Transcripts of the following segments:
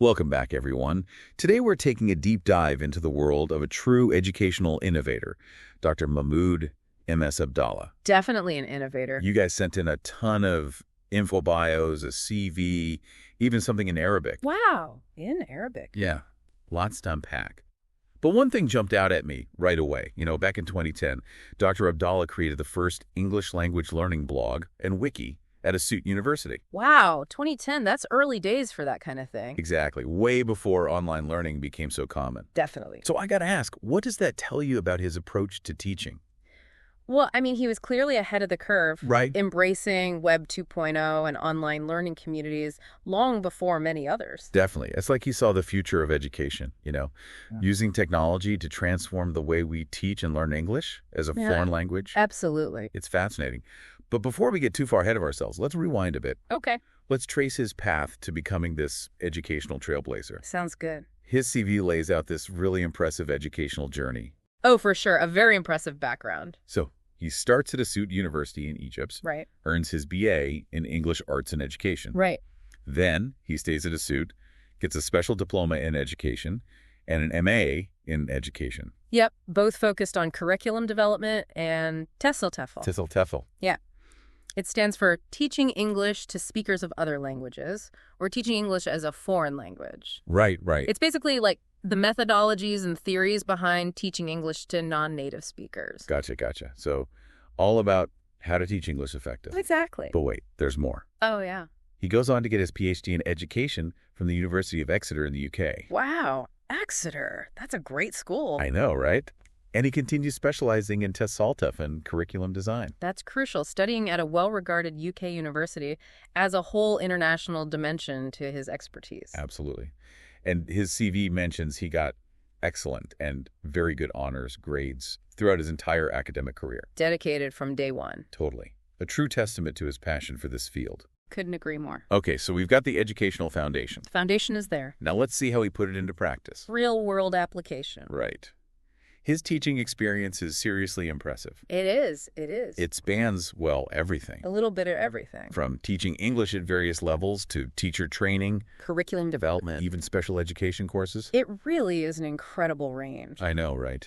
Welcome back, everyone. Today we're taking a deep dive into the world of a true educational innovator, Dr. Mahmoud M.S. Abdallah. Definitely an innovator. You guys sent in a ton of info bios, a CV, even something in Arabic. Wow, in Arabic. Yeah, lots to unpack. But one thing jumped out at me right away. Back in 2010, Dr. Abdallah created the first English language learning blog and wiki at Assiut University. Wow, 2010, that's early days for that kind of thing. Exactly, way before online learning became so common. Definitely. So I got to ask, what does that tell you about his approach to teaching? Well, I mean, he was clearly ahead of the curve, Right. embracing Web 2.0 and online learning communities long before many others. Definitely. It's like he saw the future of education, using technology to transform the way we teach and learn English as a foreign language. Absolutely. It's fascinating. But before we get too far ahead of ourselves, let's rewind a bit. Okay. Let's trace his path to becoming this educational trailblazer. Sounds good. His CV lays out this really impressive educational journey. Oh, for sure. A very impressive background. So he starts at Assiut University in Egypt, Right. earns his BA in English Arts and Education. Right. Then he stays at Assiut, gets a special diploma in education, and an MA in education. Yep. Both focused on curriculum development and TESOL. TEFL. Yeah. It stands for Teaching English to Speakers of Other Languages, or Teaching English as a Foreign Language. Right. It's basically like the methodologies and theories behind teaching English to non-native speakers. Gotcha. So all about how to teach English effectively. Exactly. But wait, there's more. Oh, yeah. He goes on to get his PhD in education from the University of Exeter in the UK. Wow. Exeter. That's a great school. I know, right? And he continues specializing in TESOL and curriculum design. That's crucial. Studying at a well-regarded UK university adds a whole international dimension to his expertise. Absolutely. And his CV mentions he got excellent and very good honors grades throughout his entire academic career. Dedicated from day one. Totally. A true testament to his passion for this field. Couldn't agree more. Okay, so we've got the educational foundation. The foundation is there. Now let's see how he put it into practice. Real-world application. Right. His teaching experience is seriously impressive. It is. It spans, everything. A little bit of everything. From teaching English at various levels to teacher training, Curriculum development. even special education courses. It really is an incredible range. I know, right?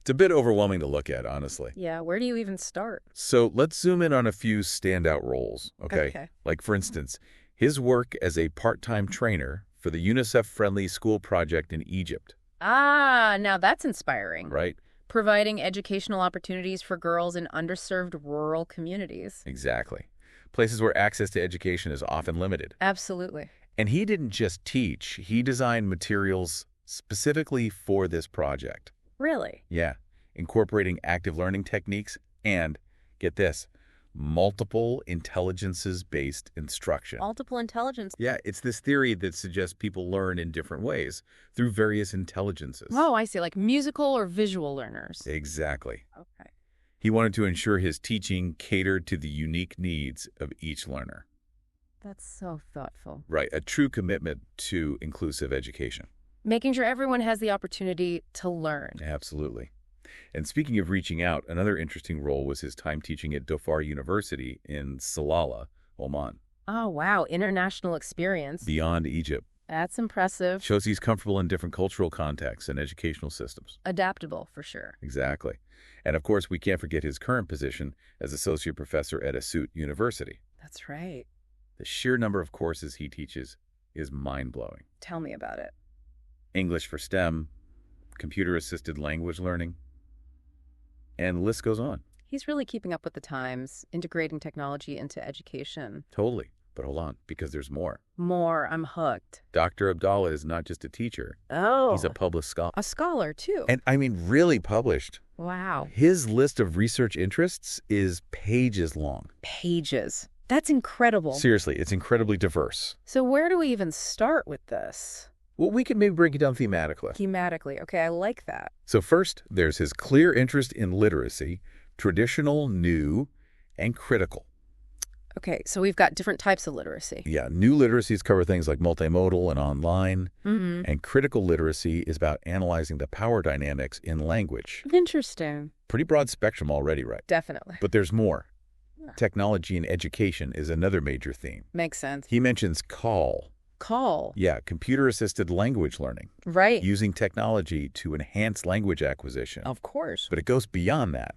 It's a bit overwhelming to look at, honestly. Yeah, where do you even start? So let's zoom in on a few standout roles, okay? Like, for instance, his work as a part-time trainer for the UNICEF-friendly school project in Egypt. Ah, now that's inspiring. Right? Providing educational opportunities for girls in underserved rural communities. Exactly. Places where access to education is often limited. Absolutely. And he didn't just teach, he designed materials specifically for this project. Really? Yeah, incorporating active learning techniques and, get this, multiple intelligences-based instruction. Multiple intelligence. Yeah, it's this theory that suggests people learn in different ways through various intelligences. Oh, I see, like musical or visual learners. Exactly. Okay. He wanted to ensure his teaching catered to the unique needs of each learner. That's so thoughtful. Right, a true commitment to inclusive education. Making sure everyone has the opportunity to learn. Absolutely. And speaking of reaching out, another interesting role was his time teaching at Dhofar University in Salalah, Oman. Oh, wow. International experience. Beyond Egypt. That's impressive. Shows he's comfortable in different cultural contexts and educational systems. Adaptable, for sure. Exactly. And of course, we can't forget his current position as associate professor at Assiut University. That's right. The sheer number of courses he teaches is mind-blowing. Tell me about it. English for STEM, computer-assisted language learning, and the list goes on. He's really keeping up with the times, integrating technology into education. Totally. But hold on, because there's more. More. I'm hooked. Dr. Abdallah is not just a teacher. Oh. He's a published scholar. A scholar, too. And I mean, really published. Wow. His list of research interests is pages long. Pages. That's incredible. Seriously, it's incredibly diverse. So where do we even start with this? Well, we can maybe break it down thematically. Thematically. Okay, I like that. So first, there's his clear interest in literacy, traditional, new, and critical. Okay, so we've got different types of literacy. Yeah, new literacies cover things like multimodal and online, and critical literacy is about analyzing the power dynamics in language. Interesting. Pretty broad spectrum already, right? Definitely. But there's more. Technology in education is another major theme. Makes sense. He mentions CAL, Call. Yeah, computer-assisted language learning, Right. using technology to enhance language acquisition. Of course. But it goes beyond that.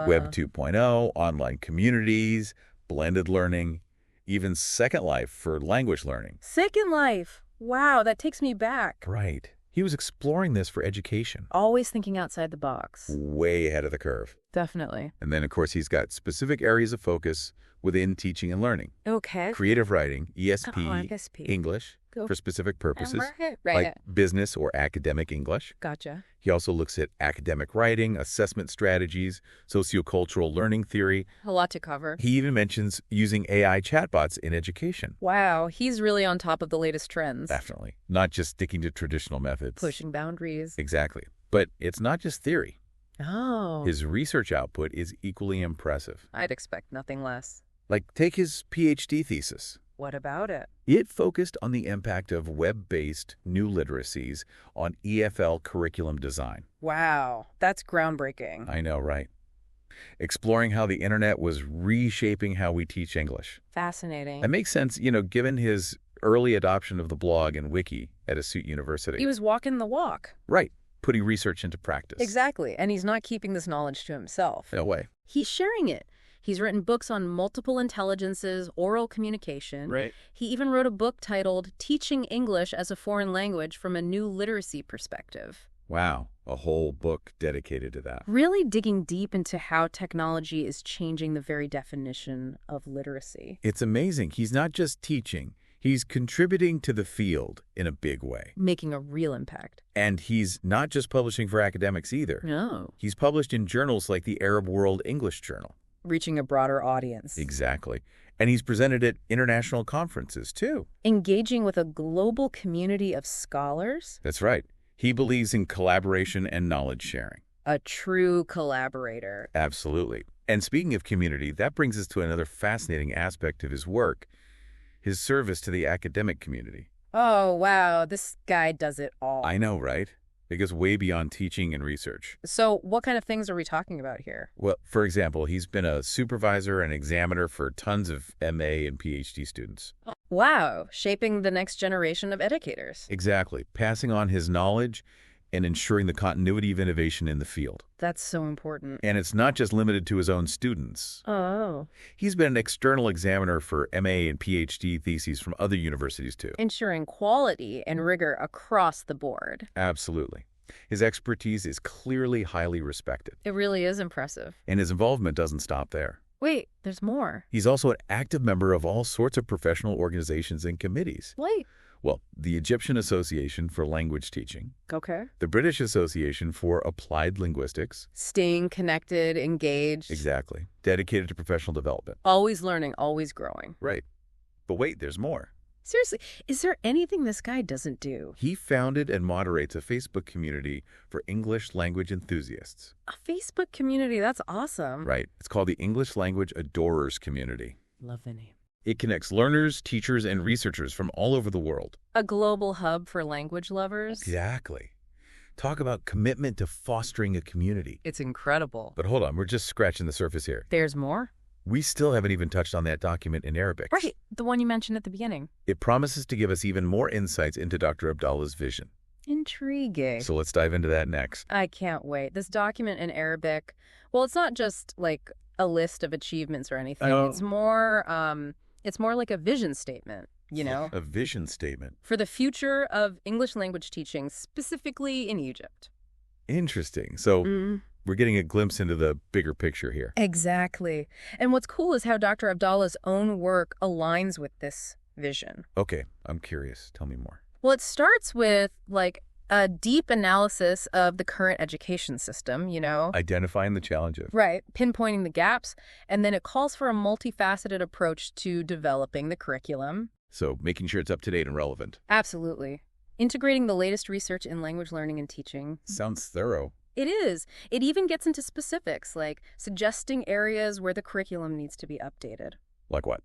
Web 2.0, online communities, blended learning, even Second Life for language learning. Second Life. Wow, that takes me back. Right. He was exploring this for education. Always thinking outside the box. Way ahead of the curve. Definitely. And then, of course, he's got specific areas of focus within teaching and learning. Okay. Creative writing, ESP, ESP. English, Go. for specific purposes, Right. like business or academic English. Gotcha. He also looks at academic writing, assessment strategies, sociocultural learning theory. A lot to cover. He even mentions using AI chatbots in education. Wow, he's really on top of the latest trends. Definitely. Not just sticking to traditional methods. Pushing boundaries. Exactly. But it's not just theory. Oh. His research output is equally impressive. I'd expect nothing less. Like, take his PhD thesis. What about it? It focused on the impact of web-based new literacies on EFL curriculum design. Wow, that's groundbreaking. I know, right? Exploring how the internet was reshaping how we teach English. Fascinating. That makes sense, given his early adoption of the blog and wiki at Assiut University. He was walking the walk. Right, putting research into practice. Exactly, and he's not keeping this knowledge to himself. No way. He's sharing it. He's written books on multiple intelligences, oral communication. Right. He even wrote a book titled Teaching English as a Foreign Language from a New Literacy Perspective. Wow, a whole book dedicated to that. Really digging deep into how technology is changing the very definition of literacy. It's amazing. He's not just teaching. He's contributing to the field in a big way. Making a real impact. And he's not just publishing for academics either. No. He's published in journals like the Arab World English Journal. Reaching a broader audience. Exactly. And he's presented at international conferences, too. Engaging with a global community of scholars. That's right. He believes in collaboration and knowledge sharing. A true collaborator. Absolutely. And speaking of community, that brings us to another fascinating aspect of his work, his service to the academic community. Oh, wow. This guy does it all. I know, right? It goes way beyond teaching and research. So what kind of things are we talking about here? Well, for example, he's been a supervisor and examiner for tons of MA and PhD students. Wow. Shaping the next generation of educators. Exactly. Passing on his knowledge and ensuring the continuity of innovation in the field. That's so important. And it's not just limited to his own students. Oh. He's been an external examiner for MA and PhD theses from other universities, too. Ensuring quality and rigor across the board. Absolutely. His expertise is clearly highly respected. It really is impressive. And his involvement doesn't stop there. Wait, there's more. He's also an active member of all sorts of professional organizations and committees. Wait. Well, the Egyptian Association for Language Teaching, Okay. the British Association for Applied Linguistics. Staying connected, engaged. Exactly. Dedicated to professional development. Always learning, always growing. Right. But wait, there's more. Seriously, is there anything this guy doesn't do? He founded and moderates a Facebook community for English language enthusiasts. A Facebook community, that's awesome. Right. It's called the English Language Adorers Community. Love the name. It connects learners, teachers, and researchers from all over the world. A global hub for language lovers. Exactly. Talk about commitment to fostering a community. It's incredible. But hold on, we're just scratching the surface here. There's more? We still haven't even touched on that document in Arabic. Right, the one you mentioned at the beginning. It promises to give us even more insights into Dr. Abdallah's vision. Intriguing. So let's dive into that next. I can't wait. This document in Arabic, well, it's not just like a list of achievements or anything. It's more like a vision statement, you know? A vision statement. For the future of English language teaching, specifically in Egypt. Interesting. So we're getting a glimpse into the bigger picture here. Exactly. And what's cool is how Dr. Abdallah's own work aligns with this vision. Okay, I'm curious. Tell me more. Well, it starts with, like, a deep analysis of the current education system, you know? Identifying the challenges. Right, pinpointing the gaps, and then it calls for a multifaceted approach to developing the curriculum. So making sure it's up to date and relevant. Absolutely. Integrating the latest research in language learning and teaching. Sounds thorough. It is. It even gets into specifics, like suggesting areas where the curriculum needs to be updated. Like what?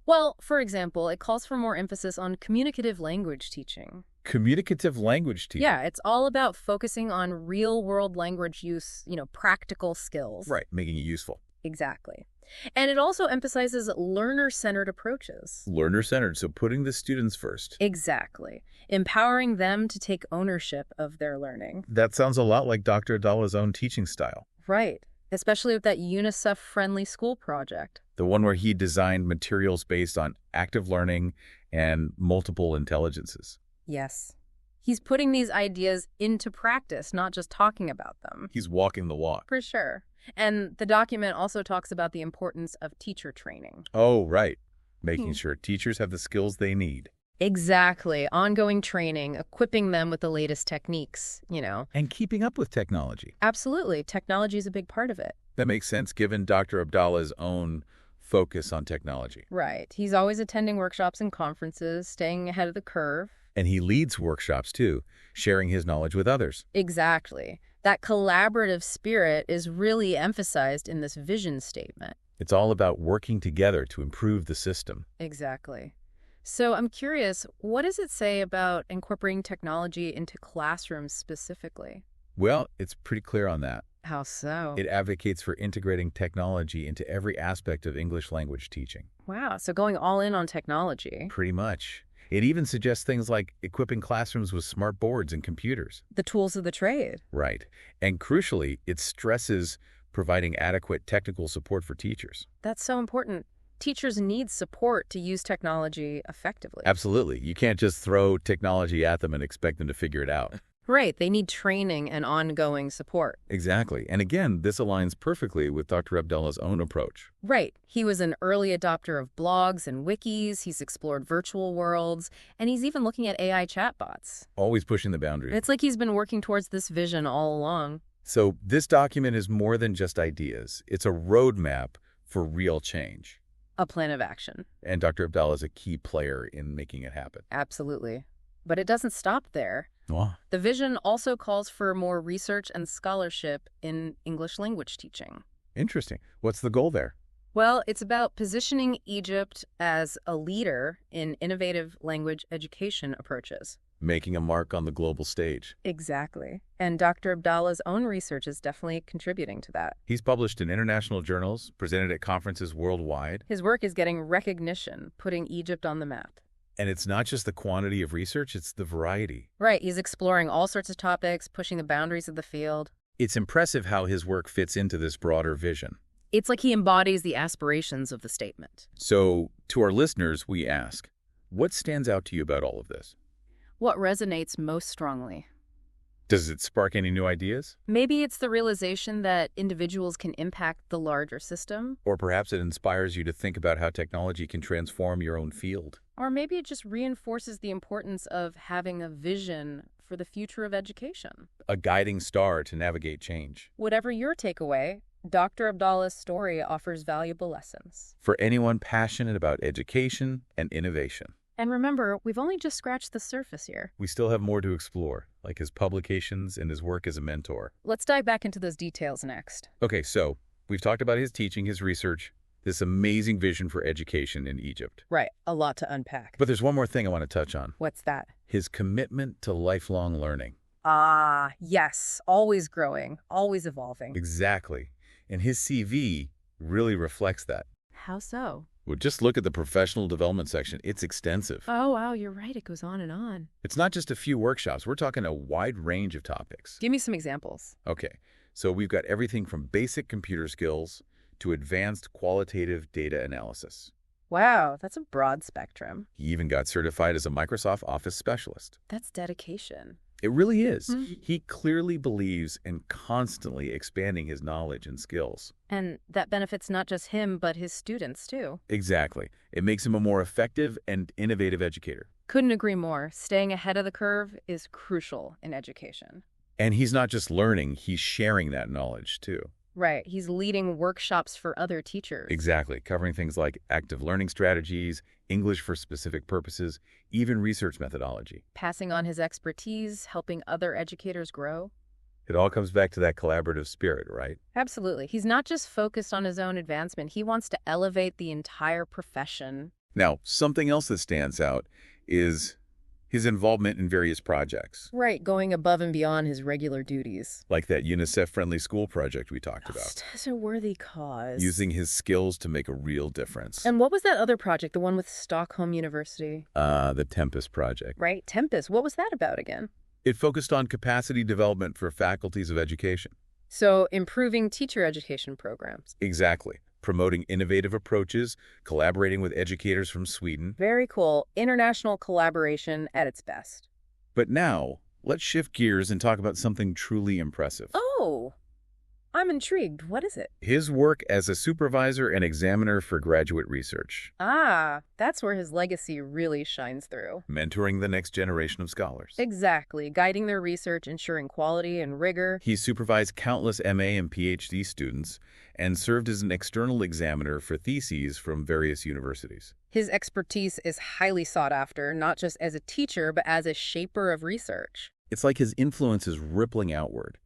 Well, for example, it calls for more emphasis on communicative language teaching. Communicative language teaching. Yeah, it's all about focusing on real-world language use, you know, practical skills. Right, making it useful. Exactly. And it also emphasizes learner-centered approaches. Learner-centered, so putting the students first. Exactly. Empowering them to take ownership of their learning. That sounds a lot like Dr. Abdallah's own teaching style. Right. Especially with that UNICEF-friendly school project. The one where he designed materials based on active learning and multiple intelligences. Yes. He's putting these ideas into practice, not just talking about them. He's walking the walk. For sure. And the document also talks about the importance of teacher training. Oh, right. Making sure teachers have the skills they need. Exactly. Ongoing training, equipping them with the latest techniques, And keeping up with technology. Absolutely. Technology is a big part of it. That makes sense, given Dr. Abdallah's own focus on technology. Right. He's always attending workshops and conferences, staying ahead of the curve. And he leads workshops, too, sharing his knowledge with others. Exactly. That collaborative spirit is really emphasized in this vision statement. It's all about working together to improve the system. Exactly. So I'm curious, what does it say about incorporating technology into classrooms specifically? Well, it's pretty clear on that. How so? It advocates for integrating technology into every aspect of English language teaching. Wow, so going all in on technology. Pretty much. It even suggests things like equipping classrooms with smart boards and computers. The tools of the trade. Right. And crucially, it stresses providing adequate technical support for teachers. That's so important. Teachers need support to use technology effectively. Absolutely. You can't just throw technology at them and expect them to figure it out. Right. They need training and ongoing support. Exactly. And again, this aligns perfectly with Dr. Abdallah's own approach. Right. He was an early adopter of blogs and wikis. He's explored virtual worlds, and he's even looking at AI chatbots. Always pushing the boundaries. It's like he's been working towards this vision all along. So this document is more than just ideas. It's a roadmap for real change. A plan of action. And Dr. Abdallah is a key player in making it happen. Absolutely. But it doesn't stop there. Wow. The vision also calls for more research and scholarship in English language teaching. Interesting. What's the goal there? Well, it's about positioning Egypt as a leader in innovative language education approaches. Making a mark on the global stage. Exactly. And Dr. Abdallah's own research is definitely contributing to that. He's published in international journals, presented at conferences worldwide. His work is getting recognition, putting Egypt on the map. And it's not just the quantity of research, it's the variety. Right. He's exploring all sorts of topics, pushing the boundaries of the field. It's impressive how his work fits into this broader vision. It's like he embodies the aspirations of the statement. So, to our listeners, we ask, what stands out to you about all of this? What resonates most strongly? Does it spark any new ideas? Maybe it's the realization that individuals can impact the larger system. Or perhaps it inspires you to think about how technology can transform your own field. Or maybe it just reinforces the importance of having a vision for the future of education. A guiding star to navigate change. Whatever your takeaway, Dr. Abdallah's story offers valuable lessons. For anyone passionate about education and innovation. And remember, we've only just scratched the surface here. We still have more to explore, like his publications and his work as a mentor. Let's dive back into those details next. Okay, so we've talked about his teaching, his research, this amazing vision for education in Egypt. Right, a lot to unpack. But there's one more thing I want to touch on. What's that? His commitment to lifelong learning. Ah, yes, always growing, always evolving. Exactly. And his CV really reflects that. How so? Well, just look at the professional development section. It's extensive. Oh, wow, you're right. It goes on and on. It's not just a few workshops. We're talking a wide range of topics. Give me some examples. Okay, so we've got everything from basic computer skills to advanced qualitative data analysis. Wow, that's a broad spectrum. He even got certified as a Microsoft Office specialist. That's dedication. It really is. Mm-hmm. He clearly believes in constantly expanding his knowledge and skills. And that benefits not just him, but his students, too. Exactly. It makes him a more effective and innovative educator. Couldn't agree more. Staying ahead of the curve is crucial in education. And he's not just learning, he's sharing that knowledge, too. Right. He's leading workshops for other teachers. Exactly. Covering things like active learning strategies, English for specific purposes, even research methodology. Passing on his expertise, helping other educators grow. It all comes back to that collaborative spirit, right? Absolutely. He's not just focused on his own advancement. He wants to elevate the entire profession. Now, something else that stands out is His involvement in various projects, Right, going above and beyond his regular duties. like that UNICEF-friendly school project we talked about, Such a worthy cause. using his skills to make a real difference. And what was that other project, the one with Stockholm University? The Tempest Project. Right, Tempest. What was that about again? It focused on capacity development for faculties of education. So, improving teacher education programs. Exactly. Promoting innovative approaches, collaborating with educators from Sweden. Very cool. International collaboration at its best. But now, let's shift gears and talk about something truly impressive. Oh, I'm intrigued. What is it? His work as a supervisor and examiner for graduate research. Ah, that's where his legacy really shines through. Mentoring the next generation of scholars. Exactly. Guiding their research, ensuring quality and rigor. He supervised countless MA and PhD students and served as an external examiner for theses from various universities. His expertise is highly sought after, not just as a teacher, but as a shaper of research. It's like his influence is rippling outward,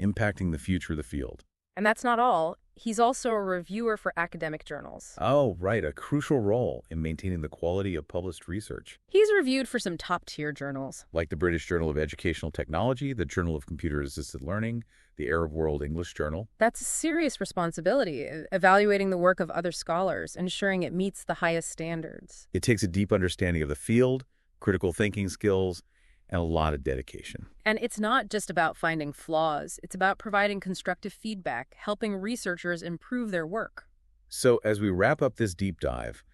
impacting the future of the field. And that's not all. He's also a reviewer for academic journals. Oh, right, a crucial role in maintaining the quality of published research. He's reviewed for some top-tier journals. Like the British Journal of Educational Technology, the Journal of Computer-Assisted Learning, the Arab World English Journal. That's a serious responsibility, evaluating the work of other scholars, ensuring it meets the highest standards. It takes a deep understanding of the field, critical thinking skills, and a lot of dedication. And it's not just about finding flaws. It's about providing constructive feedback, helping researchers improve their work. So as we wrap up this deep dive,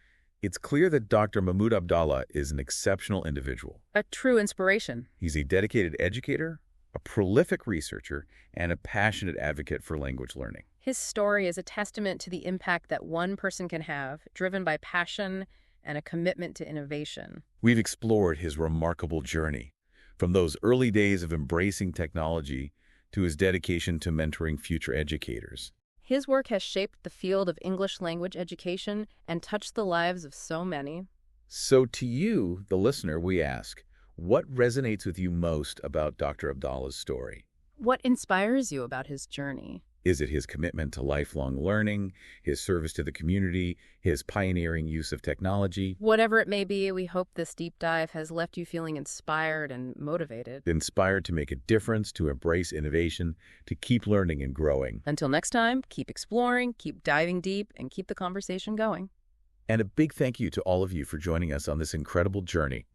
it's clear that Dr. Mahmoud Abdallah is an exceptional individual. A true inspiration. He's a dedicated educator, a prolific researcher, and a passionate advocate for language learning. His story is a testament to the impact that one person can have, driven by passion and a commitment to innovation. We've explored his remarkable journey, from those early days of embracing technology to his dedication to mentoring future educators. His work has shaped the field of English language education and touched the lives of so many. So to you, the listener, we ask, what resonates with you most about Dr. Abdallah's story? What inspires you about his journey? Is it his commitment to lifelong learning, his service to the community, his pioneering use of technology? Whatever it may be, we hope this deep dive has left you feeling inspired and motivated. Inspired to make a difference, to embrace innovation, to keep learning and growing. Until next time, keep exploring, keep diving deep, and keep the conversation going. And a big thank you to all of you for joining us on this incredible journey.